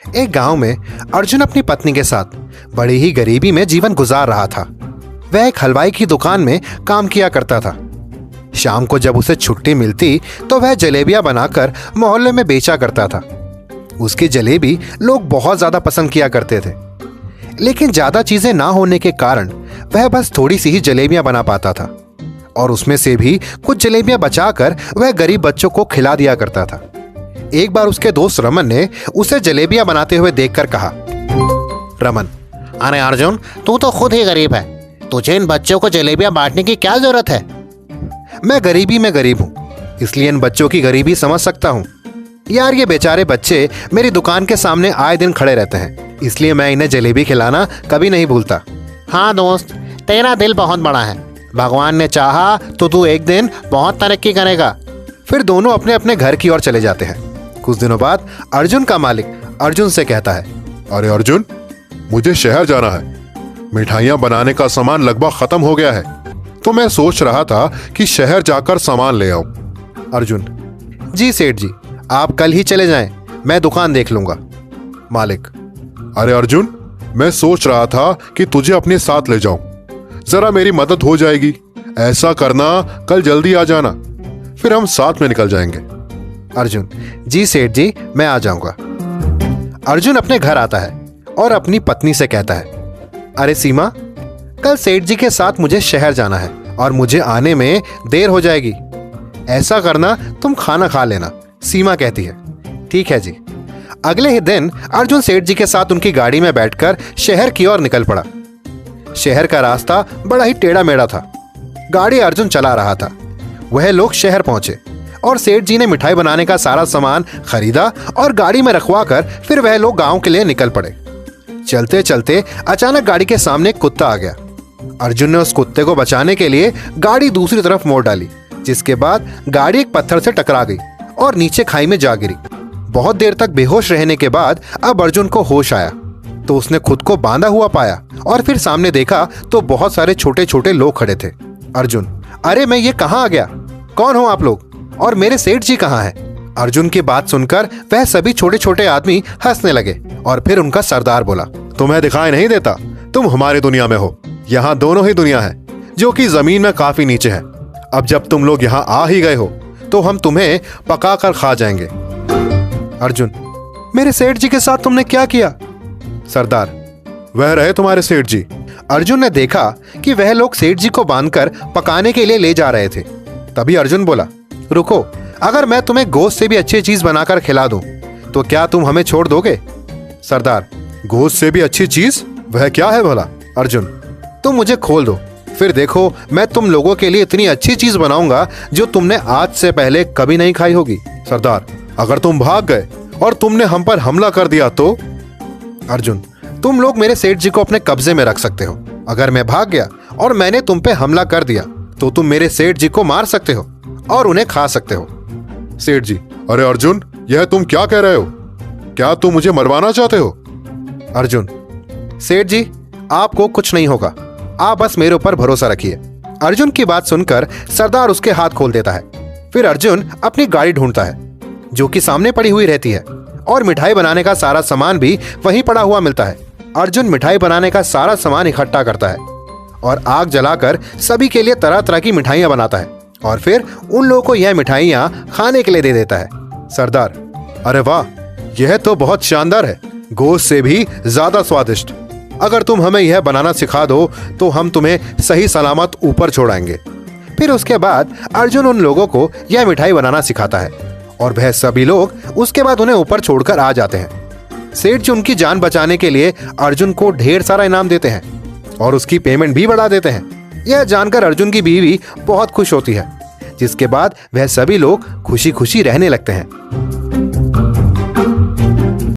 एक गांव में अर्जुन अपनी पत्नी के साथ बड़ी ही गरीबी में जीवन गुजार रहा था। वह एक हलवाई की दुकान में काम किया करता था। शाम को जब उसे छुट्टी मिलती तो वह जलेबियां बनाकर मोहल्ले में बेचा करता था। उसकी जलेबी लोग बहुत ज्यादा पसंद किया करते थे, लेकिन ज्यादा चीजें ना होने के कारण वह बस थोड़ी सी ही जलेबियां बना पाता था और उसमें से भी कुछ जलेबियां बचाकर वह गरीब बच्चों को खिला दिया करता था। एक बार उसके दोस्त रमन ने उसे जलेबियां बनाते हुए देखकर कहा, रमन, अरे अर्जुन, तू तो खुद ही गरीब है, तुझे इन बच्चों को जलेबियां बांटने की क्या जरूरत है? मैं गरीबी में गरीब हूँ, इसलिए इन बच्चों की गरीबी समझ सकता हूँ। यार, ये बेचारे बच्चे मेरी दुकान के सामने आए दिन खड़े रहते हैं, इसलिए मैं इन्हें जलेबी खिलाना कभी नहीं भूलता। हाँ दोस्त, तेरा दिल बहुत बड़ा है। भगवान ने चाहा तो तू एक दिन बहुत तरक्की करेगा। फिर दोनों अपने अपने घर की ओर चले जाते हैं। कुछ दिनों बाद अर्जुन का मालिक अर्जुन से कहता है, अरे अर्जुन, मुझे शहर जाना है। मिठाइयाँ बनाने का सामान लगभग खत्म हो गया है, तो मैं सोच रहा था कि शहर जाकर सामान ले आऊं। अर्जुन, जी सेठ जी, आप कल ही चले जाएं, मैं दुकान देख लूंगा। मालिक, अरे अर्जुन, मैं सोच रहा था कि तुझे अपने साथ ले जाऊं, जरा मेरी मदद हो जाएगी। ऐसा करना, कल जल्दी आ जाना, फिर हम साथ में निकल जाएंगे। अर्जुन, जी सेठ जी, मैं आ जाऊंगा। अर्जुन अपने घर आता है और अपनी पत्नी से कहता है, अरे सीमा, कल सेठ जी के साथ मुझे शहर जाना है और मुझे आने में देर हो जाएगी। ऐसा करना, तुम खाना खा लेना। सीमा कहती है, ठीक है जी। अगले ही दिन अर्जुन सेठ जी के साथ उनकी गाड़ी में बैठकर शहर की ओर निकल पड़ा। शहर का रास्ता बड़ा ही टेढ़ा मेढ़ा था। गाड़ी अर्जुन चला रहा था। वह लोग शहर पहुंचे और सेठ जी ने मिठाई बनाने का सारा सामान खरीदा और गाड़ी में रखवाकर फिर वह लोग गांव के लिए निकल पड़े। चलते चलते अचानक गाड़ी के सामने एक कुत्ता आ गया। अर्जुन ने उस कुत्ते को बचाने के लिए गाड़ी दूसरी तरफ मोड़ डाली, जिसके बाद गाड़ी एक पत्थर से टकरा गई और नीचे खाई में जा गिरी। बहुत देर तक बेहोश रहने के बाद अब अर्जुन को होश आया तो उसने खुद को बांधा हुआ पाया और फिर सामने देखा तो बहुत सारे छोटे छोटे लोग खड़े थे। अर्जुन, अरे मैं ये कहाँ आ गया? कौन हो आप लोग और मेरे सेठ जी कहाँ हैं? अर्जुन की बात सुनकर वह सभी छोटे छोटे आदमी हंसने लगे और फिर उनका सरदार बोला, तुम्हें दिखाई नहीं देता? तुम हमारी दुनिया में हो। यहाँ दोनों ही दुनिया है, जो कि जमीन में काफी नीचे है। अब जब तुम लोग यहाँ आ ही गए हो तो हम तुम्हें पका कर खा जाएंगे। अर्जुन, मेरे सेठ जी के साथ तुमने क्या किया? सरदार, वह रहे तुम्हारे सेठ जी। अर्जुन ने देखा कि वह लोग सेठ जी को बांधकर पकाने के लिए ले जा रहे थे। तभी अर्जुन बोला, रुको, अगर मैं तुम्हें गोश्त से भी अच्छी चीज बनाकर खिला दूं तो क्या तुम हमें छोड़ दोगे? सरदार, गोश्त से भी अच्छी चीज? वह क्या है भला? अर्जुन, तुम मुझे खोल दो, फिर देखो मैं तुम लोगों के लिए इतनी अच्छी चीज बनाऊंगा जो तुमने आज से पहले कभी नहीं खाई होगी। सरदार, अगर तुम भाग गए और तुमने हम पर हमला कर दिया तो? अर्जुन, तुम लोग मेरे सेठ जी को अपने कब्जे में रख सकते हो। अगर मैं भाग गया और मैंने तुम पे हमला कर दिया तो तुम मेरे सेठ जी को मार सकते हो और उन्हें खा सकते हो। सेठ जी, अरे अर्जुन, यह तुम क्या कह रहे हो? क्या तुम मुझे मरवाना चाहते हो? अर्जुन, सेठ जी, आपको कुछ नहीं होगा, आप बस मेरे ऊपर भरोसा रखिए। अर्जुन की बात सुनकर सरदार उसके हाथ खोल देता है। फिर अर्जुन अपनी गाड़ी ढूंढता है जो कि सामने पड़ी हुई रहती है और मिठाई बनाने का सारा सामान भी वहीं पड़ा हुआ मिलता है। अर्जुन मिठाई बनाने का सारा सामान इकट्ठा करता है और आग जलाकर सभी के लिए तरह तरह की मिठाइयां बनाता है और फिर उन लोगों को यह मिठाइयां खाने के लिए दे देता है। सरदार, अरे वाह, यह तो बहुत शानदार है, गोश्त से भी ज्यादा स्वादिष्ट। अगर तुम हमें यह बनाना सिखा दो तो हम तुम्हें सही सलामत ऊपर छोड़ाएंगे। फिर उसके बाद अर्जुन उन लोगों को यह मिठाई बनाना सिखाता है और वह सभी लोग उसके बाद उन्हें ऊपर छोड़कर आ जाते हैं। सेठ जी उनकी जान बचाने के लिए अर्जुन को ढेर सारा इनाम देते हैं और उसकी पेमेंट भी बढ़ा देते हैं। यह जानकर अर्जुन की बीवी बहुत खुश होती है, जिसके बाद वह सभी लोग खुशी खुशी रहने लगते हैं।